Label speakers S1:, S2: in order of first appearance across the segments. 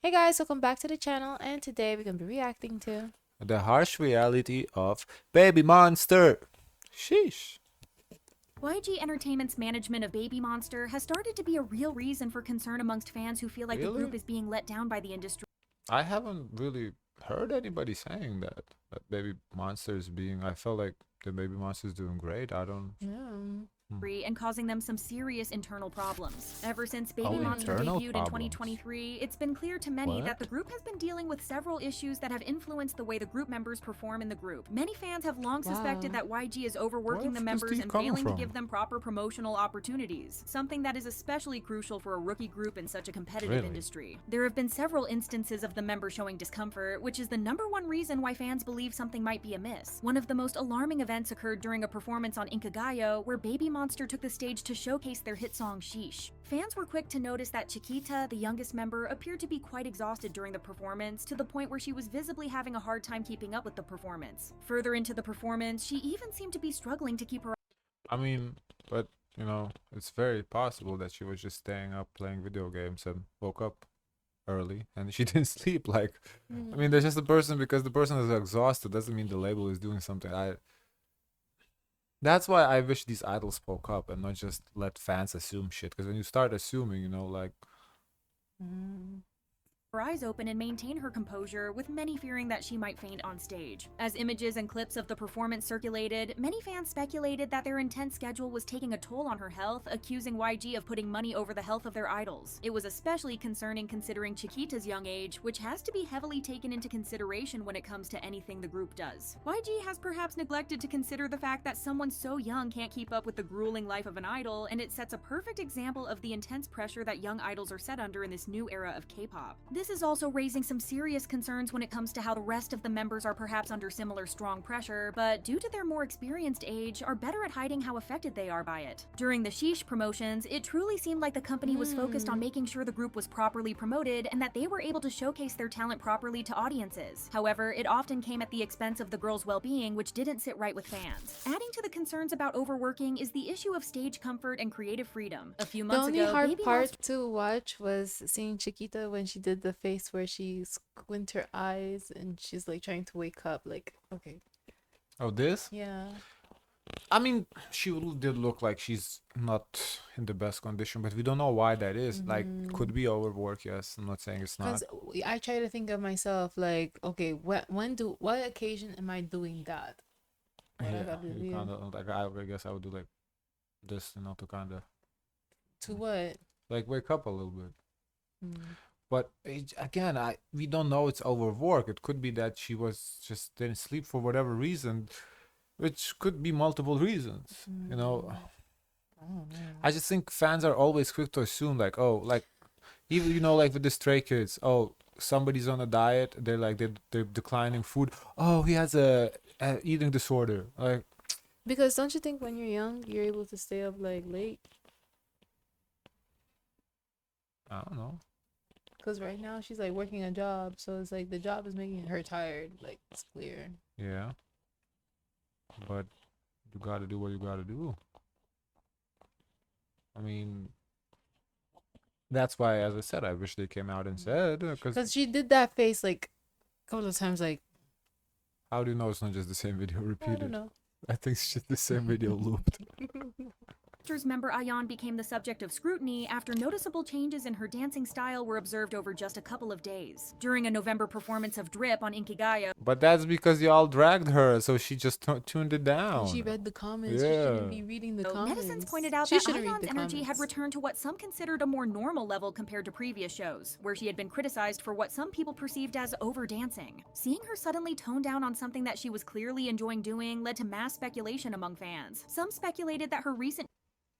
S1: Hey guys, welcome back to the channel, and today we're gonna be reacting to
S2: The harsh reality of Baby Monster. Sheesh.
S3: YG Entertainment's management of Baby Monster has started to be a real reason for concern amongst fans who feel like the
S2: Really?
S3: group is being let down by the industry.
S2: I haven't really heard anybody saying that. That Baby Monster is being. I felt like the Baby Monster is doing great. I don't.
S3: And causing them some serious internal problems. Ever since Baby
S2: Oh,
S3: Monster
S2: internal
S3: debuted in
S2: problems.
S3: 2023, it's been clear to many that
S2: What?
S3: the group has been dealing with several issues that have influenced the way the group members perform in the group. Many fans have long suspected
S1: Wow.
S3: that YG is overworking the
S2: Where's this
S3: members
S2: tea
S3: and
S2: coming
S3: failing to
S2: from?
S3: give them proper promotional opportunities, something that is especially crucial for a rookie group in such a competitive
S2: Really?
S3: industry. There have been several instances of the members showing discomfort, which is the #1 reason why fans believe something might be amiss. One of the most alarming events occurred during a performance on Inkagayo, where Baby Monster took the stage to showcase their hit song Sheesh. Fans were quick to notice that Chiquita, the youngest member, appeared to be quite exhausted during the performance, to the point where she was visibly having a hard time keeping up with the performance. Further into the performance, she even seemed to be struggling to keep her
S2: I mean, but it's very possible that she was just staying up playing video games and woke up early and she didn't sleep. Like, I mean, there's just a person because the person is exhausted doesn't mean the label is doing something. That's why I wish these idols spoke up and not just let fans assume shit. Because when you start assuming, like,
S3: her eyes open and maintain her composure, with many fearing that she might faint on stage. As images and clips of the performance circulated, many fans speculated that their intense schedule was taking a toll on her health, accusing YG of putting money over the health of their idols. It was especially concerning considering Chiquita's young age, which has to be heavily taken into consideration when it comes to anything the group does. YG has perhaps neglected to consider the fact that someone so young can't keep up with the grueling life of an idol, and it sets a perfect example of the intense pressure that young idols are set under in this new era of K-pop. This is also raising some serious concerns when it comes to how the rest of the members are perhaps under similar strong pressure, but due to their more experienced age, are better at hiding how affected they are by it. During the Sheesh promotions, it truly seemed like the company was focused on making sure the group was properly promoted and that they were able to showcase their talent properly to audiences. However, it often came at the expense of the girls' well-being, which didn't sit right with fans. Adding to the concerns about overworking is the issue of stage comfort and creative freedom. A few
S1: The
S3: months
S1: only
S3: ago,
S1: hard
S3: Baby
S1: part
S3: Monster
S1: to watch was seeing Chiquita when she did the face where she squint her eyes and she's like trying to wake up. Like, okay,
S2: oh, this?
S1: yeah,
S2: I mean, she did look like she's not in the best condition, but we don't know why that is. Like, could be overwork, yes. I'm not saying it's not.
S1: because I try to think of myself like, okay, what occasion am I doing that? What I
S2: Yeah,
S1: gotta
S2: you
S1: do
S2: kind of, like, I guess I would do like this, to kind of,
S1: to what?
S2: like, wake up a little bit.
S1: Mm.
S2: But again, we don't know it's overwork. It could be that she was just didn't sleep for whatever reason, which could be multiple reasons.
S1: I don't know.
S2: I just think fans are always quick to assume like, oh, like even like with the Stray Kids, oh, somebody's on a diet. They're like they're declining food. Oh, he has a eating disorder. Like,
S1: Because don't you think when you're young, you're able to stay up like late?
S2: I don't know.
S1: Because right now she's like working a job, so it's like the job is making her tired. Like, it's clear.
S2: Yeah, but you gotta do what you gotta do. I mean, that's why, as I said, I wish they came out and said, because
S1: Because she did that face like a couple of times. Like,
S2: how do you know it's not just the same video
S1: I don't
S2: repeated?
S1: know.
S2: I think it's just the same video looped.
S3: member Ayan became the subject of scrutiny after noticeable changes in her dancing style were observed over just a couple of days. During a November performance of Drip on Inkigaya,
S2: But that's because y'all dragged her, so she just tuned it
S1: And she
S2: down.
S1: read the comments. She
S2: Yeah.
S1: shouldn't be reading the comments.
S3: netizens pointed out
S1: She
S3: that
S1: shouldn't read
S3: Ayan's
S1: the
S3: energy had
S1: comments.
S3: returned to what some considered a more normal level compared to previous shows, where she had been criticized for what some people perceived as over-dancing. Seeing her suddenly tone down on something that she was clearly enjoying doing led to mass speculation among fans. Some speculated that her recent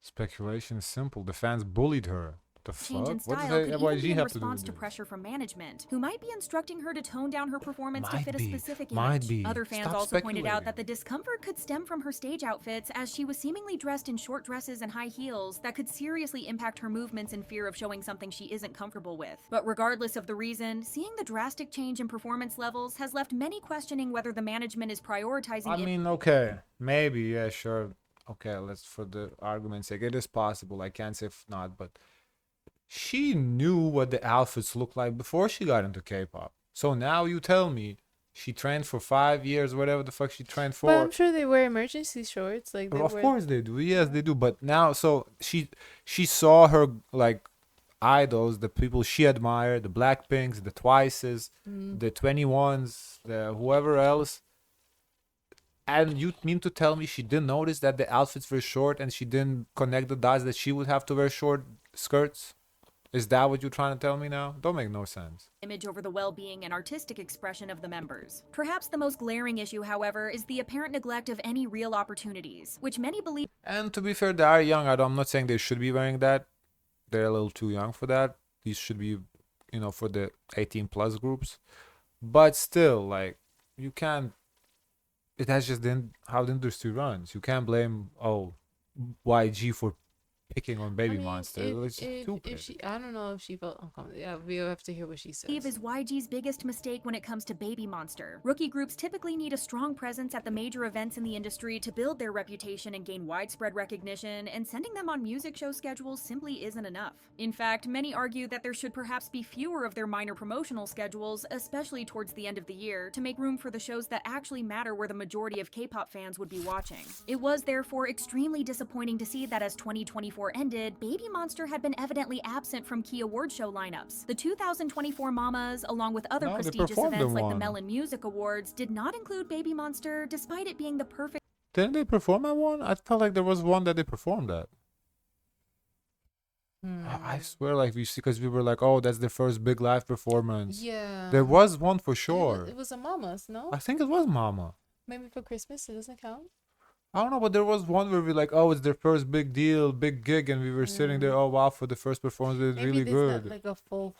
S2: Speculation is simple. The fans bullied her. The
S3: change in
S2: fuck? What does
S3: style could even
S2: YG
S3: be in
S2: have to do
S3: response
S2: with
S3: to
S2: this?
S3: pressure from management, who might be instructing her to tone down her performance to
S2: Might
S3: fit a
S2: be.
S3: specific
S2: Might
S3: image.
S2: be.
S3: Other fans
S2: Stop
S3: also pointed out
S2: speculating.
S3: that the discomfort could stem from her stage outfits, as she was seemingly dressed in short dresses and high heels that could seriously impact her movements in fear of showing something she isn't comfortable with. But regardless of the reason, seeing the drastic change in performance levels has left many questioning whether the management is prioritizing
S2: I mean, okay, maybe, yeah, sure. Okay, let's, for the argument's sake, it is possible. I can't say if not, but she knew what the outfits looked like before she got into K-pop. So now you tell me she trained for 5 years, whatever the fuck she trained
S1: But
S2: for.
S1: I'm sure they wear emergency shorts. Like they
S2: Of
S1: wear.
S2: course they do. Yes, they do. But now, so she saw her like idols, the people she admired, the Blackpinks, the Twices,
S1: Mm.
S2: the 21s, the whoever else. And you mean to tell me she didn't notice that the outfits were short and she didn't connect the dots that she would have to wear short skirts? Is that what you're trying to tell me now? Don't make no sense.
S3: Image over the well-being and artistic expression of the members. Perhaps the most glaring issue, however, is the apparent neglect of any real opportunities, which many believe
S2: And to be fair, they are young. I'm not saying they should be wearing that. They're a little too young for that. These should be, for the 18 plus groups. But still, like, you can't. It has just been how the industry runs. You can't blame YG for picking on Baby Monster. It's stupid.
S1: if she, I don't know if she felt uncomfortable. Yeah, we'll have to hear what she says.
S3: is YG's biggest mistake when it comes to Baby Monster. Rookie groups typically need a strong presence at the major events in the industry to build their reputation and gain widespread recognition, and sending them on music show schedules simply isn't enough. In fact, many argue that there should perhaps be fewer of their minor promotional schedules, especially towards the end of the year, to make room for the shows that actually matter where the majority of K-pop fans would be watching. It was therefore extremely disappointing to see that as 2024 ended, Baby Monster had been evidently absent from key award show lineups. The 2024 Mamas, along with other
S2: No, they
S3: prestigious
S2: performed
S3: events
S2: in
S3: like the
S2: one.
S3: Melon Music Awards, did not include Baby Monster, despite it being the perfect
S2: Didn't they perform at one? I felt like there was one that they performed at. I swear, like we see, because we were like, oh, that's the first big live performance.
S1: Yeah.
S2: There was one for
S1: It
S2: sure.
S1: was a Mama's, no?
S2: I think it was Mama.
S1: Maybe for Christmas, it doesn't count.
S2: I don't know, but there was one where we like, oh, it's their first big deal, big gig, and we were sitting there, oh wow, for the first performance, it's
S1: Maybe
S2: really
S1: this
S2: good.
S1: not like a full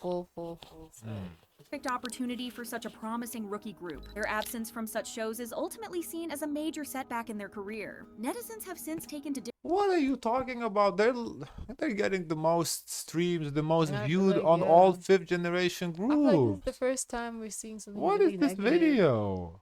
S1: set.
S3: opportunity for such a promising rookie group. Their absence from such shows is ultimately seen as a major setback in their career. Netizens have since taken to
S2: What are you talking about? They're getting the most streams, the most
S1: I feel
S2: viewed
S1: like,
S2: on
S1: yeah.
S2: all fifth generation
S1: I feel like this is
S2: groups.
S1: the first time we're seeing something
S2: What
S1: really
S2: is this
S1: negative.
S2: video?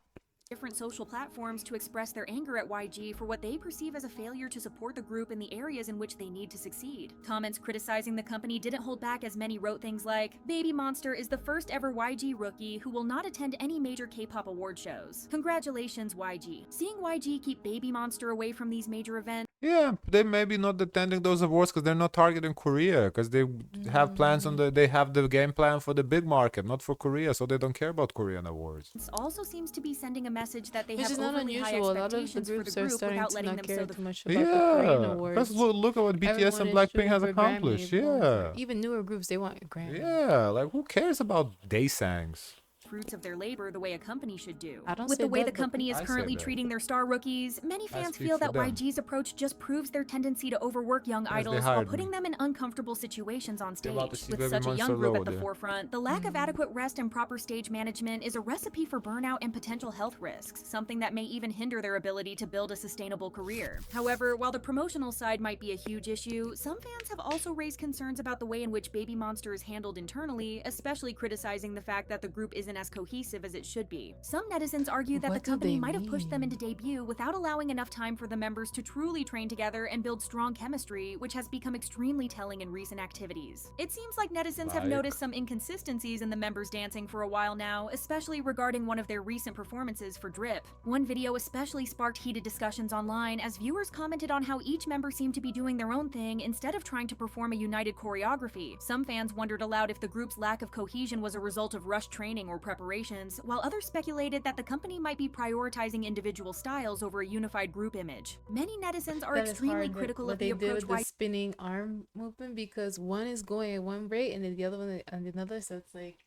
S3: different social platforms to express their anger at YG for what they perceive as a failure to support the group in the areas in which they need to succeed. Comments criticizing the company didn't hold back, as many wrote things like, "Baby Monster is the first ever YG rookie who will not attend any major K-pop award shows. Congratulations, YG. Seeing YG keep Baby Monster away from these major events
S2: Yeah, they may be not attending those awards because they're not targeting Korea, because they have plans on they have the game plan for the big market, not for Korea, so they don't care about Korean awards.
S3: also seems to be sending a message that they
S1: Which
S3: have
S1: is not
S3: overly high
S1: unusual. A lot of the
S3: expectations for the
S1: groups are
S3: group
S1: starting
S3: without
S1: to
S3: letting
S1: not
S3: them
S1: care
S3: sow the
S1: too much about the Korean
S2: Yeah,
S1: awards.
S2: let's look at what BTS
S1: Everyone
S2: and
S1: is
S2: Blackpink
S1: shooting
S2: has
S1: for
S2: accomplished.
S1: Grammys,
S2: Yeah,
S1: even newer groups, they want a Grammy.
S2: yeah, like who cares about Daesangs?
S3: fruits of their labor the way a company should do.
S1: I don't
S3: With
S1: say
S3: the way
S1: that,
S3: the
S1: but
S3: company is
S2: I say
S3: currently
S2: that.
S3: treating their star rookies, many fans
S2: speak
S3: feel
S2: for
S3: that
S2: them.
S3: YG's approach just proves their tendency to overwork young
S2: they
S3: idols while
S2: hired
S3: putting
S2: me.
S3: them in uncomfortable situations on
S2: You're about to
S3: stage.
S2: see
S3: With
S2: Baby
S3: such a young
S2: Monster
S3: group
S2: low
S3: at the
S2: there.
S3: forefront, the lack of adequate rest and proper stage management is a recipe for burnout and potential health risks, something that may even hinder their ability to build a sustainable career. However, while the promotional side might be a huge issue, some fans have also raised concerns about the way in which Baby Monster is handled internally, especially criticizing the fact that the group isn't as cohesive as it should be. Some netizens argue that
S1: What
S3: the
S1: do
S3: company
S1: they
S3: might have pushed them
S1: mean?
S3: into debut without allowing enough time for the members to truly train together and build strong chemistry, which has become extremely telling in recent activities. It seems like netizens have
S2: Like?
S3: noticed some inconsistencies in the members dancing for a while now, especially regarding one of their recent performances for Drip. One video especially sparked heated discussions online as viewers commented on how each member seemed to be doing their own thing instead of trying to perform a united choreography. Some fans wondered aloud if the group's lack of cohesion was a result of rushed training or preparations, while others speculated that the company might be prioritizing individual styles over a unified group image. Many netizens are
S1: That is
S3: extremely
S1: hard,
S3: critical
S1: what
S3: of
S1: they
S3: the
S1: did
S3: approach
S1: with the spinning arm movement, because one is going at one rate and then the other one at another, so it's like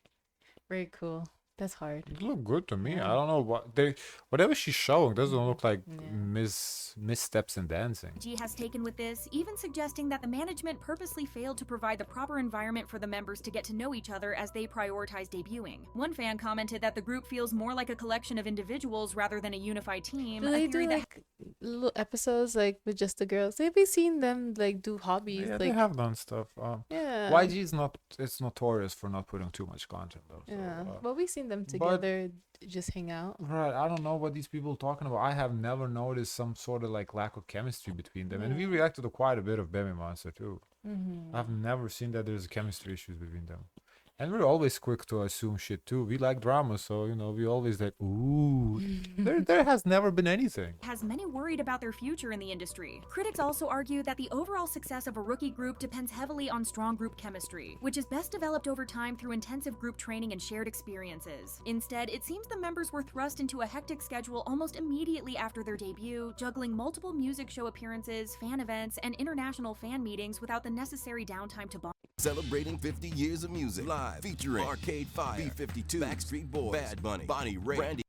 S1: very cool. That's hard.
S2: It looked good to me.
S1: Yeah.
S2: I don't know whatever she's showing doesn't look like
S1: Yeah.
S2: missteps in dancing.
S3: YG has taken with this, even suggesting that the management purposely failed to provide the proper environment for the members to get to know each other as they prioritize debuting. One fan commented that the group feels more like a collection of individuals rather than a unified team,
S1: Do
S3: a
S1: they
S3: theory
S1: do
S3: that
S1: like little episodes like with just the girls. They've been seen them like do hobbies,
S2: Yeah, they
S1: like
S2: have done stuff.
S1: yeah,
S2: YG is not. It's notorious for not putting too much content though. So,
S1: yeah. But we've seen them
S2: but
S1: together, just hang out.
S2: right, I don't know what these people talking about. I have never noticed some sort of like lack of chemistry between them, and we
S1: Yeah.
S2: reacted to quite a bit of Baby Monster too.
S1: Mm-hmm.
S2: I've never seen that there's chemistry issues between them. And we're always quick to assume shit too. We like drama, so we always like, ooh, there has never been anything.
S3: Has many worried about their future in the industry. Critics also argue that the overall success of a rookie group depends heavily on strong group chemistry, which is best developed over time through intensive group training and shared experiences. Instead, it seems the members were thrust into a hectic schedule almost immediately after their debut, juggling multiple music show appearances, fan events, and international fan meetings without the necessary downtime to bond.
S4: Celebrating 50 years of music live, featuring Arcade Fire, B-52, Backstreet Boys, Bad Bunny, Bonnie Raitt, Brandy.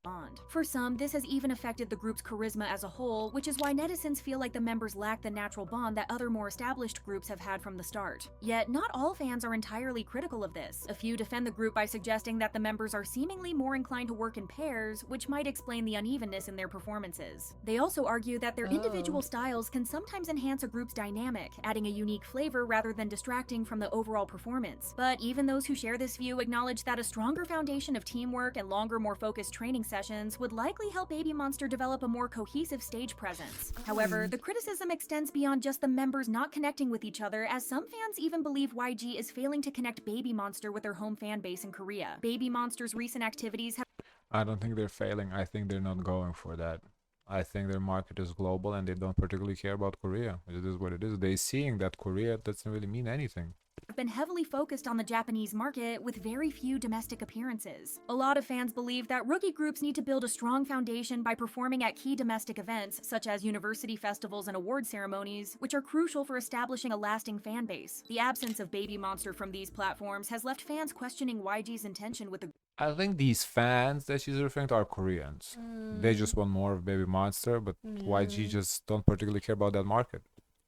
S3: For some, this has even affected the group's charisma as a whole, which is why netizens feel like the members lack the natural bond that other more established groups have had from the start. Yet, not all fans are entirely critical of this. A few defend the group by suggesting that the members are seemingly more inclined to work in pairs, which might explain the unevenness in their performances. They also argue that their individual styles can sometimes enhance a group's dynamic, adding a unique flavor rather than distracting from the overall performance. But even those who share this view acknowledge that a stronger foundation of teamwork and longer, more focused training sessions would likely help Baby Monster develop a more cohesive stage presence. However, the criticism extends beyond just the members not connecting with each other, as some fans even believe YG is failing to connect Baby Monster with their home fan base in Korea. Baby Monster's recent activities have
S2: I don't think they're failing. I think they're not going for that. I think their market is global and they don't particularly care about Korea. It is what it is. They're seeing that Korea doesn't really mean anything.
S3: been heavily focused on the Japanese market with very few domestic appearances. A lot of fans believe that rookie groups need to build a strong foundation by performing at key domestic events, such as university festivals and award ceremonies, which are crucial for establishing a lasting fan base. The absence of Baby Monster from these platforms has left fans questioning YG's intention with the
S2: I think these fans that she's referring to are Koreans. They just want more of Baby Monster, but YG just don't particularly care about that market.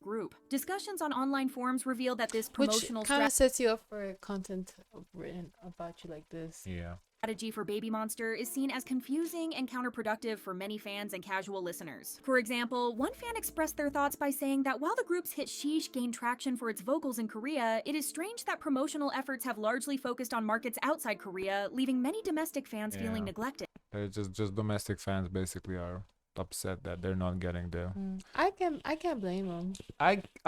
S3: group. Discussions on online forums reveal that this
S1: Which
S3: promotional
S1: kind of sets you up for content written about you like this.
S2: Yeah.
S3: strategy for Baby Monster is seen as confusing and counterproductive for many fans and casual listeners. For example, one fan expressed their thoughts by saying that while the group's hit Sheesh gained traction for its vocals in Korea, it is strange that promotional efforts have largely focused on markets outside Korea, leaving many domestic fans feeling neglected.
S2: They're just domestic fans basically are upset that they're not getting the
S1: I can't blame them.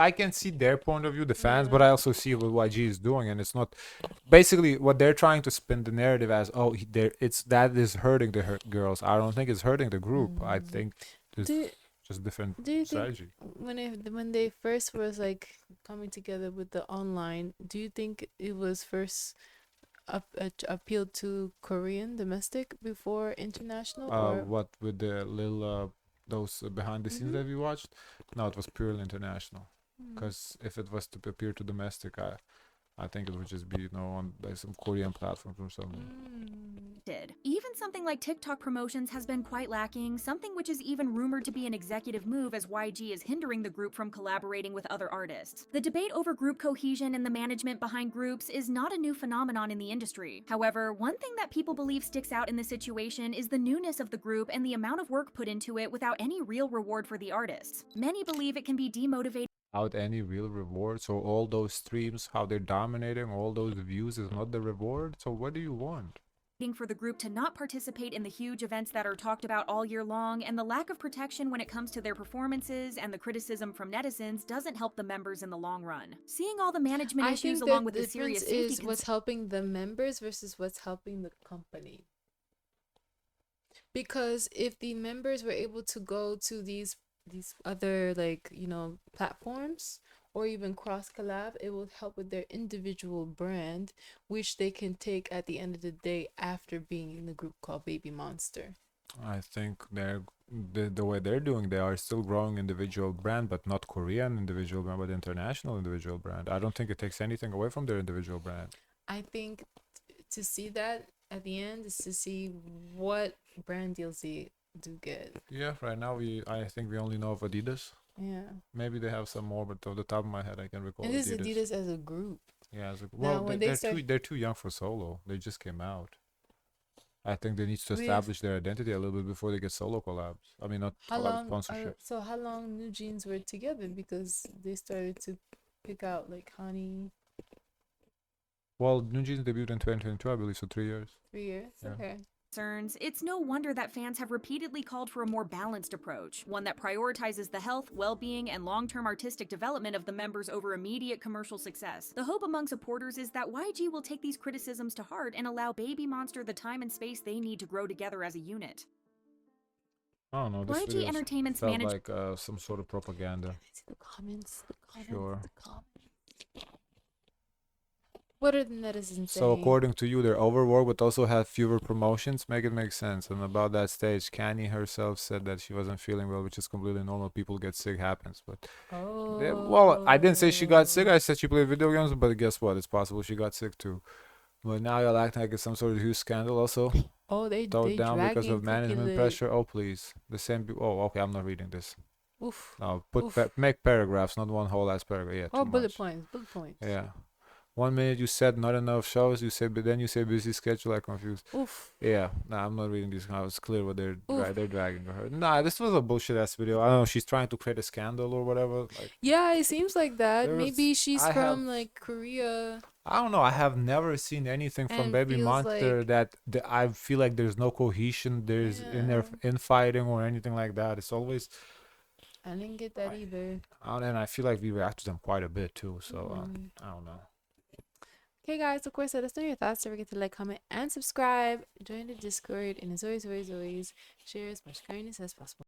S2: I can see their point of view, the fans, but I also see what YG is doing, and it's not basically what they're trying to spin the narrative as. Oh, it's that is hurting the girls. I don't think it's hurting the group. I think it's just different
S1: Do you
S2: strategy.
S1: think when they first was like coming together with the online, do you think it was first appealed to Korean domestic before international? Or
S2: What with the little those behind the scenes that we watched? No, it was purely international. Because if it was to appear to domestic, I think it would just be on like some Korean platforms or something.
S3: Even something like TikTok promotions has been quite lacking, something which is even rumored to be an executive move as YG is hindering the group from collaborating with other artists. The debate over group cohesion and the management behind groups is not a new phenomenon in the industry. However, one thing that people believe sticks out in this situation is the newness of the group and the amount of work put into it without any real reward for the artists. Many believe it can be demotivating
S2: Without any real reward. So all those streams, how they're dominating, all those views is not the reward. So what do you want?
S3: for the group to not participate in the huge events that are talked about all year long, and the lack of protection when it comes to their performances and the criticism from netizens doesn't help the members in the long run. Seeing all the management issues along with the serious safety
S1: is what's helping the members versus what's helping the company. Because if the members were able to go to these other platforms or even cross collab, it will help with their individual brand, which they can take at the end of the day after being in the group called Baby Monster.
S2: I think the way they're doing, they are still growing individual brand, but not Korean individual brand, but international individual brand. I don't think it takes anything away from their individual brand.
S1: I think to see that at the end is to see what brand deals they do get.
S2: Yeah, right now I think we only know of Adidas.
S1: Yeah.
S2: Maybe they have some more, but off the top of my head, I can recall
S1: And this is
S2: Adidas.
S1: Adidas as a group.
S2: Yeah,
S1: Now, when
S2: they're too young for solo. They just came out. I think they need to
S1: We have
S2: establish their identity a little bit before they get solo collabs. I mean, not
S1: how
S2: collab
S1: long
S2: sponsorship.
S1: so how long New Jeans were together because they started to pick out like Honey
S2: Well, New Jeans debuted in 2022, I believe, so 3 years.
S1: 3 years.
S2: Yeah.
S1: Okay.
S3: Concerns, it's no wonder that fans have repeatedly called for a more balanced approach, one that prioritizes the health, well-being, and long-term artistic development of the members over immediate commercial success. The hope among supporters is that YG will take these criticisms to heart and allow Baby Monster the time and space they need to grow together as a unit.
S2: I don't know. This
S3: YG
S2: video
S3: Entertainment's
S2: felt
S3: management
S2: like some sort of propaganda.
S1: See the comments,
S2: Sure.
S1: the comments. What are the netizens
S2: So
S1: saying?
S2: according to you, they're overworked but also have fewer promotions. Make it make sense. And about that stage, Kanye herself said that she wasn't feeling well, which is completely normal. People get sick, happens. But well, I didn't say she got sick. I said she played video games. But guess what? It's possible she got sick too. But now you're acting like it's some sort of huge scandal. Also,
S1: Oh, they
S2: thrown down because
S1: dragging
S2: of management
S1: Cookie
S2: pressure. Oh please, the same. Oh, okay. I'm not reading this.
S1: Oof.
S2: No, put
S1: Oof.
S2: make paragraphs, not one whole ass paragraph. Yeah,
S1: Oh,
S2: too
S1: bullet
S2: much.
S1: points. Bullet points.
S2: Yeah. 1 minute you said not enough shows, you said, but then you say busy schedule. I confused.
S1: Oof.
S2: Yeah, nah, I'm not reading these. Now it's clear what they're
S1: Oof.
S2: they're dragging her. Nah, this was a bullshit ass video. I don't know. She's trying to create a scandal or whatever. Like,
S1: Yeah, it seems like that.
S2: There's-
S1: Maybe she's
S2: I
S1: from
S2: have-
S1: like Korea
S2: I don't know. I have never seen anything from
S1: and
S2: Baby
S1: feels
S2: Monster
S1: like
S2: that I feel like there's no cohesion. There's infighting or anything like that. It's always.
S1: I didn't get that either.
S2: And I feel like we react to them quite a bit too. So I don't know.
S1: Okay, guys, of course, let us know your thoughts. Don't forget to like, comment, and subscribe. Join the Discord. And as always, share as much kindness as possible.